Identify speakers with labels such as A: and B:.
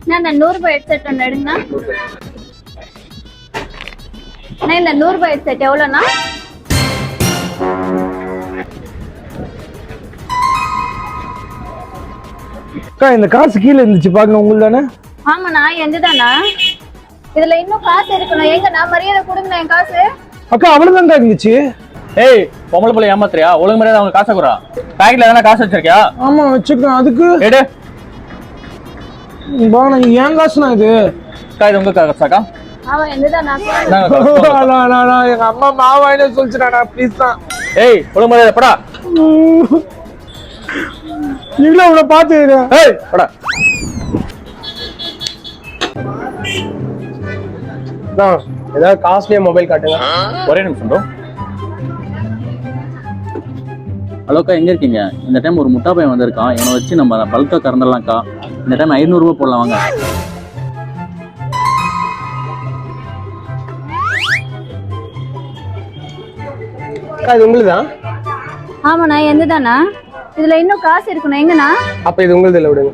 A: நான் 100 ரூபாய் ஹெட்செட் ஒன்று எடுங்கண்ணா. அண்ணா இந்த 100 ரூபாய் ஹெட்செட் எவ்வளோண்ணா?
B: அக்கா இந்த காசு கீழே இருந்துச்சு பாருங்க உங்களுக்கு தானே?
A: ஆமாண்ணா எந்துதாண்ணா. இதுல இன்னும் காசு இருக்கணும். எங்கண்ணா மரியாதை கொடுங்கண்ணா என் காசு.
B: அக்கா அவ்வளவுதான் இருந்துச்சு.
C: ஏய் பொம்பளை பிள்ளை ஏமாத்துறியா? ஒழுங்கு மரியாதை அவங்க காசை குறா. பேக்ல எதனா காசு வச்சிருக்கியா?
B: ஆமா வச்சுக்கேன். அதுக்கு
C: எடு.
B: பாண்ணா ஏன் காசுண்ணா இது?
C: அக்கா இது உங்க காசாக்கா?
A: அவன் எந்துதாண்ணா.
B: எங்க அம்மா மாவாயினு சொல்லிச்சுடா ப்ளீஸ் தான்.
C: ஏய் ஒழுங்கு மரியாதை படா.
B: நீங்களும் அவனை பார்த்து.
C: ஏய் படா.
D: ஏதாவது காஸ்ட்லியா மொபைல் காட்டுங்க.
C: ஒரே நிமிஷம் ப்ரோ. ஹலோக்கா எங்க இருக்கீங்க? இந்த டைம் ஒரு முட்டா பையன் வந்திருக்கான். இவனை வச்சு நம்ம பல்கா கறந்துடலாம்க்கா. இந்த டைம் 500 ரூபாய் போடலாம் வாங்க.
D: அக்கா இது உங்களுதான்?
A: ஆமாண்ணா எந்துதாண்ணா. இதுல இன்னும் காசு இருக்கணும். எங்கண்ணா?
D: அப்ப இது உங்களுது இல்லை விடுங்க.